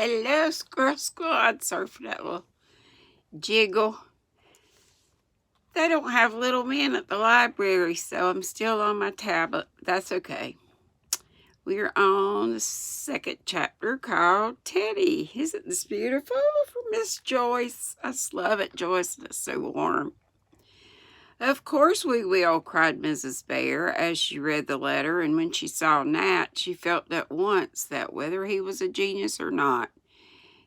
Hello, Squirrel Squad. Sorry for that little jiggle. They don't have little men at the library, so I'm still on my tablet. That's okay. We're on the second chapter called Teddy. Isn't this beautiful? From Miss Joyce. I just love it, Joyce. It's so warm. Of course we will, cried Mrs. Bear as she read the letter, and when she saw Nat, she felt at once that whether he was a genius or not,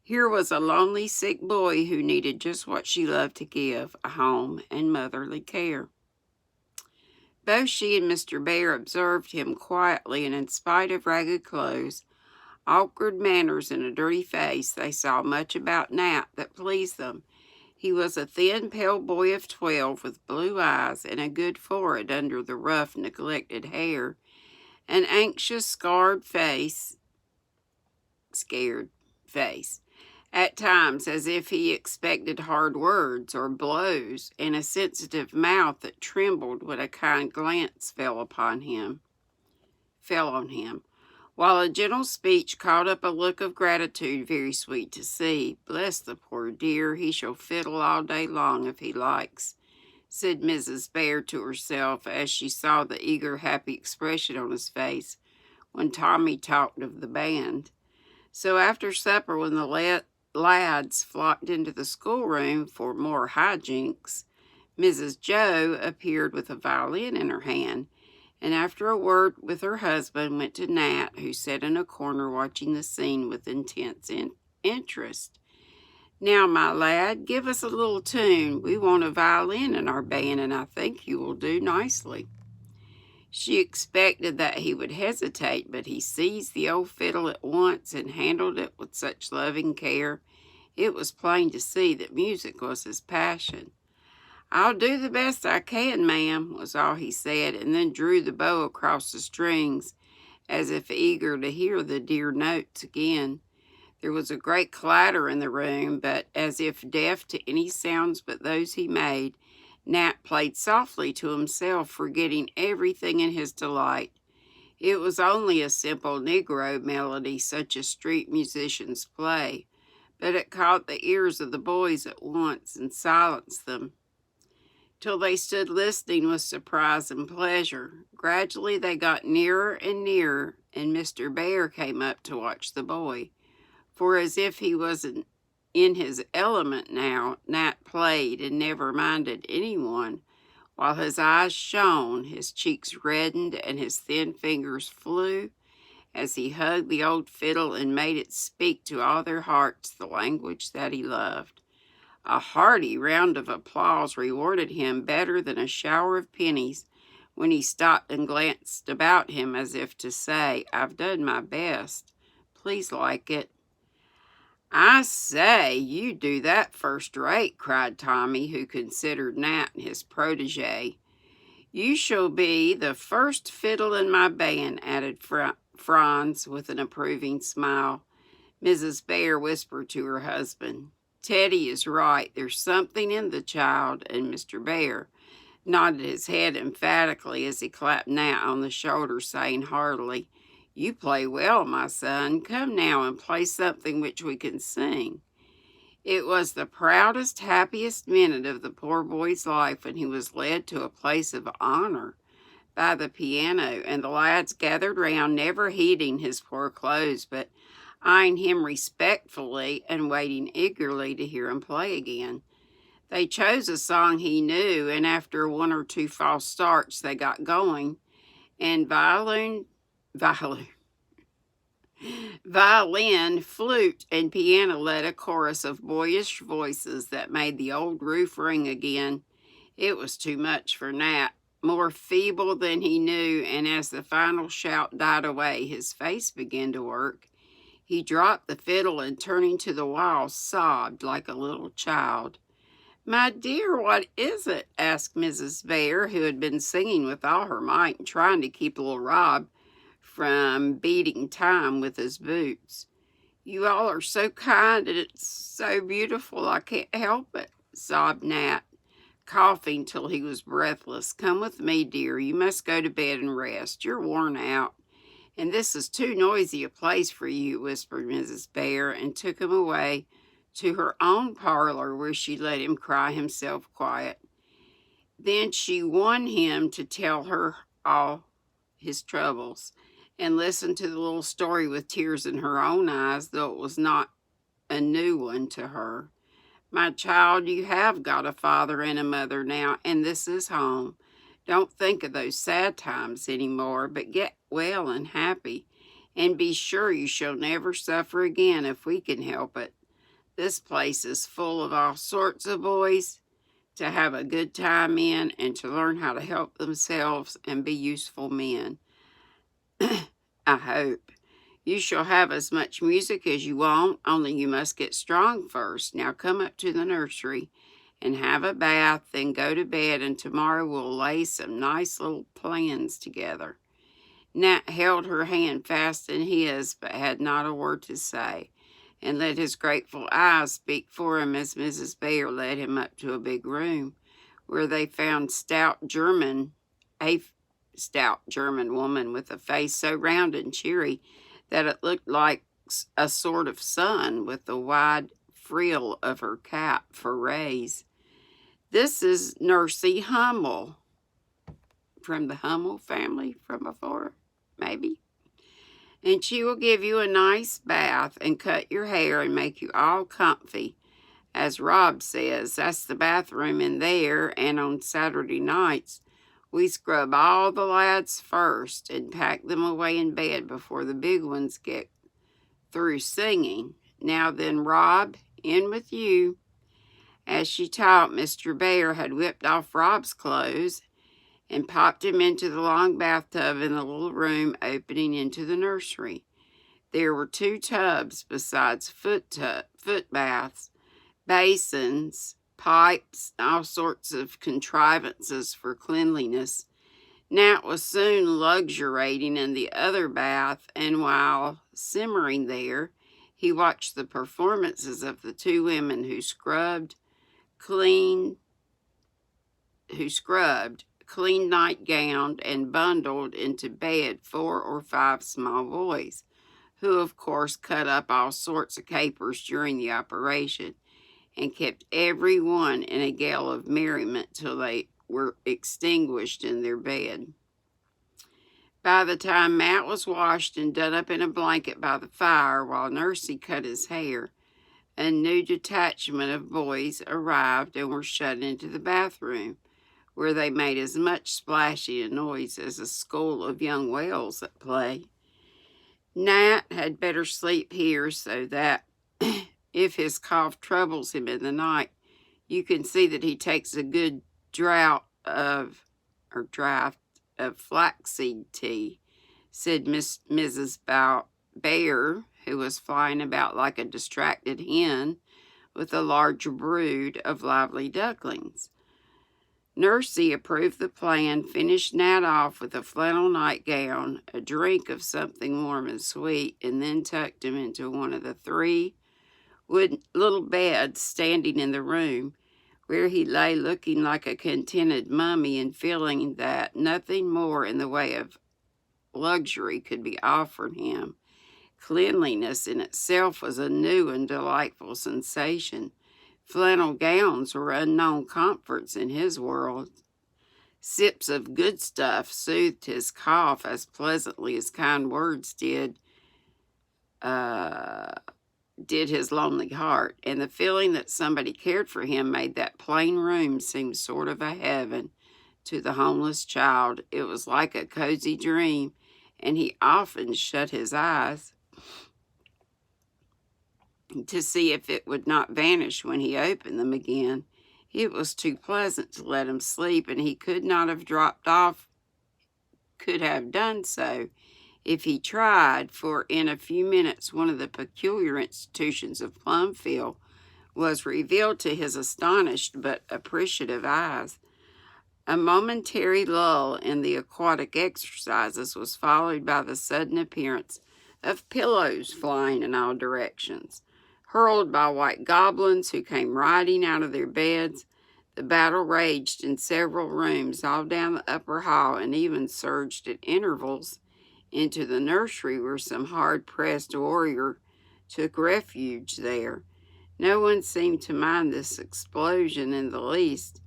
here was a lonely, sick boy who needed just what she loved to give, a home and motherly care. Both she and Mr. Bear observed him quietly, and in spite of ragged clothes, awkward manners, and a dirty face, they saw much about Nat that pleased them. He was a thin, pale boy of 12 with blue eyes and a good forehead under the rough, neglected hair, an anxious, scared face, scared face, at times as if he expected hard words or blows, and a sensitive mouth that trembled when a kind glance fell on him, while a gentle speech caught up a look of gratitude very sweet to see. Bless the poor dear, he shall fiddle all day long if he likes, said Mrs. Bear to herself as she saw the eager, happy expression on his face when Tommy talked of the band. So after supper, when the lads flocked into the schoolroom for more hijinks, Mrs. Joe appeared with a violin in her hand, and after a word with her husband went to Nat, who sat in a corner watching the scene with intense interest. Now, my lad, give us a little tune. We want a violin in our band, and I think you will do nicely. She expected that he would hesitate, but he seized the old fiddle at once and handled it with such loving care. It was plain to see that music was his passion. I'll do the best I can, ma'am, was all he said, and then drew the bow across the strings, as if eager to hear the dear notes again. There was a great clatter in the room, but as if deaf to any sounds but those he made, Nat played softly to himself, forgetting everything in his delight. It was only a simple Negro melody, such as street musicians play, but it caught the ears of the boys at once and silenced them, till they stood listening with surprise and pleasure. Gradually they got nearer and nearer, and Mr. Bear came up to watch the boy. For as if he wasn't in his element now, Nat played and never minded anyone, while his eyes shone, his cheeks reddened, and his thin fingers flew as he hugged the old fiddle and made it speak to all their hearts the language that he loved. A hearty round of applause rewarded him better than a shower of pennies when he stopped and glanced about him as if to say, I've done my best. Please like it. I say, you do that first rate, cried Tommy, who considered Nat his protege. You shall be the first fiddle in my band, added Franz with an approving smile. Mrs. Bear whispered to her husband, Teddy is right. There's something in the child, and Mr. Bear nodded his head emphatically as he clapped Nat on the shoulder, saying heartily, You play well, my son. Come now and play something which we can sing. It was the proudest, happiest minute of the poor boy's life when he was led to a place of honor by the piano, and the lads gathered round, never heeding his poor clothes, but eyeing him respectfully and waiting eagerly to hear him play again. They chose a song he knew, and after one or two false starts they got going, and violin, flute, and piano led a chorus of boyish voices that made the old roof ring again. It was too much for Nat, more feeble than he knew, and as the final shout died away, his face began to work. He dropped the fiddle and, turning to the wall, sobbed like a little child. My dear, what is it? Asked Mrs. Bear, who had been singing with all her might and trying to keep little Rob from beating time with his boots. You all are so kind, and it's so beautiful, I can't help it, sobbed Nat, coughing till he was breathless. Come with me, dear. You must go to bed and rest. You're worn out. "And this is too noisy a place for you," whispered Mrs. Bear, and took him away to her own parlor, where she let him cry himself quiet. Then she won him to tell her all his troubles, and listened to the little story with tears in her own eyes, though it was not a new one to her. "My child, you have got a father and a mother now, and this is home. Don't think of those sad times any more, but get well and happy, and be sure you shall never suffer again if we can help it. This place is full of all sorts of boys to have a good time in and to learn how to help themselves and be useful men. I hope. You shall have as much music as you want, only you must get strong first. Now come up to the nursery and have a bath, then go to bed, and tomorrow we'll lay some nice little plans together." Nat held her hand fast in his, but had not a word to say, and let his grateful eyes speak for him as Mrs. Bear led him up to a big room, where they found a stout German woman with a face so round and cheery that it looked like a sort of sun, with the wide frill of her cap for rays. "This is Nursey Hummel, from the Hummel family from before, maybe. And she will give you a nice bath and cut your hair and make you all comfy. As Rob says, that's the bathroom in there, and on Saturday nights we scrub all the lads first and pack them away in bed before the big ones get through singing. Now then, Rob, in with you." As she talked, Mr. Bear had whipped off Rob's clothes and popped him into the long bathtub in the little room opening into the nursery. There were 2 tubs besides foot baths, basins, pipes, all sorts of contrivances for cleanliness. Nat was soon luxuriating in the other bath, and while simmering there, he watched the performances of the 2 women who scrubbed, cleaned, night-gowned, and bundled into bed 4 or 5 small boys, who of course cut up all sorts of capers during the operation, and kept every one in a gale of merriment till they were extinguished in their bed. By the time Matt was washed and done up in a blanket by the fire while Nursey cut his hair, a new detachment of boys arrived and were shut into the bathroom, where they made as much splashing and noise as a school of young whales at play. Nat had better sleep here, so that if his cough troubles him in the night, you can see that he takes a good draft of flaxseed tea," said Mrs. Bear, who was flying about like a distracted hen with a large brood of lively ducklings. Nursey approved the plan, finished Nat off with a flannel nightgown, a drink of something warm and sweet, and then tucked him into one of the 3 little beds standing in the room, where he lay looking like a contented mummy and feeling that nothing more in the way of luxury could be offered him. Cleanliness in itself was a new and delightful sensation. Flannel gowns were unknown comforts in his world. Sips of good stuff soothed his cough as pleasantly as kind words did his lonely heart, and the feeling that somebody cared for him made that plain room seem sort of a heaven to the homeless child. It was like a cozy dream, and he often shut his eyes to see if it would not vanish when he opened them again. It was too pleasant to let him sleep, and he could have done so if he tried, for in a few minutes one of the peculiar institutions of Plumfield was revealed to his astonished but appreciative eyes. A momentary lull in the aquatic exercises was followed by the sudden appearance of pillows flying in all directions, hurled by white goblins who came riding out of their beds. The battle raged in several rooms all down the upper hall, and even surged at intervals into the nursery where some hard-pressed warrior took refuge there. No one seemed to mind this explosion in the least.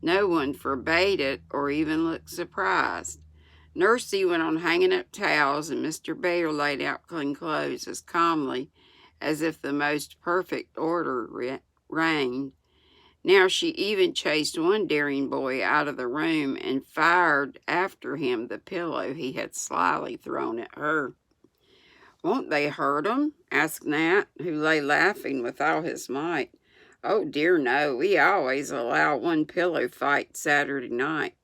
No one forbade it or even looked surprised. Nursey went on hanging up towels, and Mr. Bear laid out clean clothes as calmly as if the most perfect order reigned. Now she even chased one daring boy out of the room and fired after him the pillow he had slyly thrown at her. "Won't they hurt 'em?" asked Nat, who lay laughing with all his might. "Oh dear no, we always allow one pillow fight Saturday night.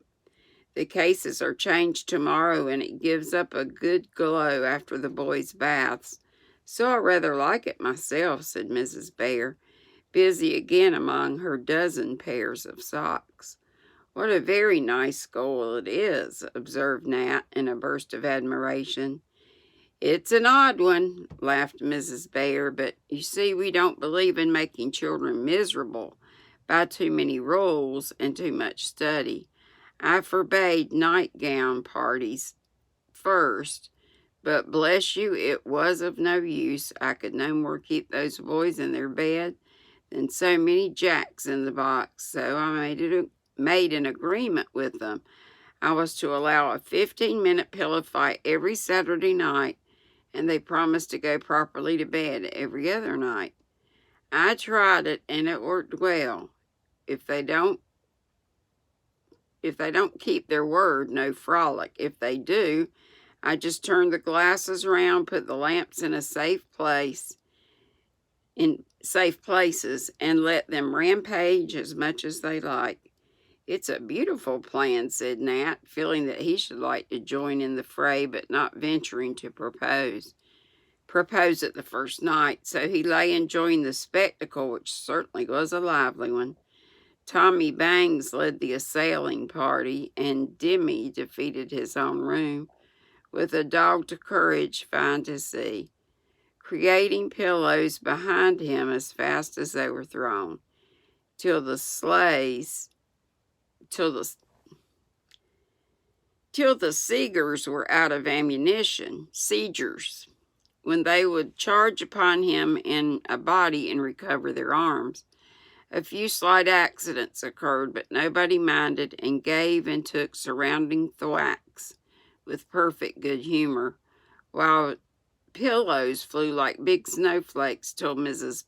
The cases are changed tomorrow, and it gives up a good glow after the boys' baths. So I rather like it myself," said Mrs. Bear, busy again among her dozen pairs of socks. "What a very nice school it is," observed Nat in a burst of admiration. "It's an odd one," laughed Mrs. Bear, "but you see we don't believe in making children miserable by too many rules and too much study. I forbade nightgown parties first, but bless you, it was of no use. I could no more keep those boys in their bed than so many jacks in the box, so I made an agreement with them. I was to allow a 15-minute pillow fight every Saturday night, and they promised to go properly to bed every other night. I tried it, and it worked well. If they don't keep their word, no frolic. If they do, I just turn the glasses around, put the lamps in safe places, and let them rampage as much as they like." "It's a beautiful plan," said Nat, feeling that he should like to join in the fray, but not venturing to propose at the first night. So he lay enjoying the spectacle, which certainly was a lively one. Tommy Bangs led the assailing party, and Dimmy defeated his own room with a dogged courage fine to see, creating pillows behind him as fast as they were thrown, till the Seegers were out of ammunition, when they would charge upon him in a body and recover their arms. A few slight accidents occurred, but nobody minded and gave and took surrounding thwacks with perfect good humor, while pillows flew like big snowflakes till Mrs.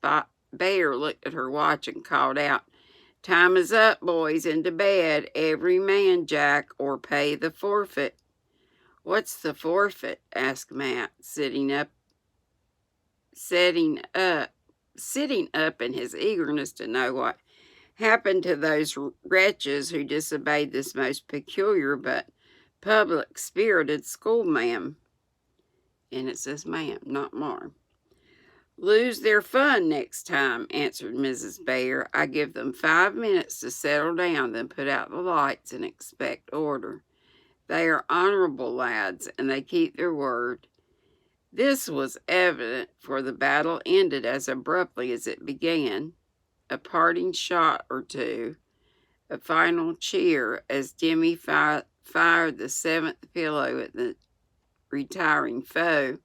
Bear looked at her watch and called out, "Time is up, boys, into bed, every man, Jack, or pay the forfeit." "What's the forfeit?" asked Matt, sitting up in his eagerness to know what happened to those wretches who disobeyed this most peculiar but public-spirited schoolma'am. And it says ma'am, not marm. "Lose their fun next time," answered Mrs. Bear. "I give them 5 minutes to settle down, then put out the lights and expect order. They are honorable lads, and they keep their word." This was evident, for the battle ended as abruptly as it began. A parting shot or two, a final cheer as Dimmy fired the 7th pillow at the retiring foe,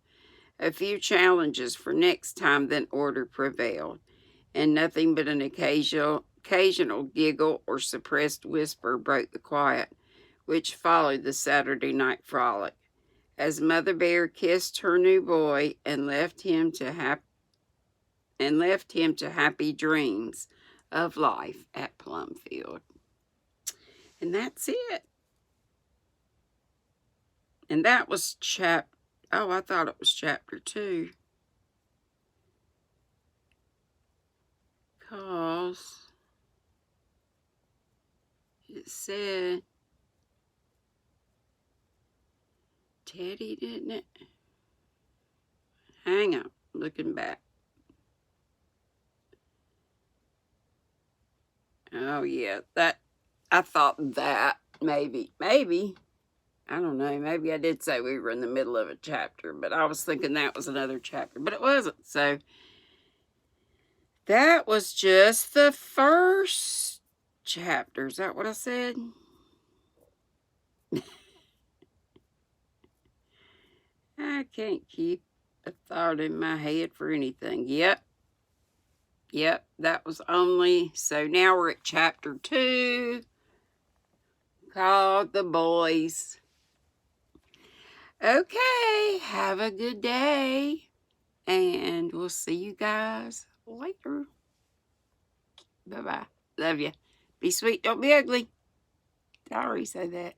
a few challenges for next time, then order prevailed, and nothing but an occasional giggle or suppressed whisper broke the quiet which followed the Saturday night frolic, as Mother Bear kissed her new boy and left him to happy dreams of life at Plumfield. And that's it. And that was I thought it was chapter 2. Because it said Teddy, didn't it? Hang on, looking back. Oh yeah, I thought that maybe, I don't know, maybe I did say we were in the middle of a chapter, but I was thinking that was another chapter, but it wasn't. So that was just the first chapter. Is that what I said? I can't keep a thought in my head for anything. Yep, that was only. So now we're at chapter 2, called The Boys. Okay, have a good day, and we'll see you guys later. Bye-bye. Love you. Be sweet, don't be ugly. I already said that.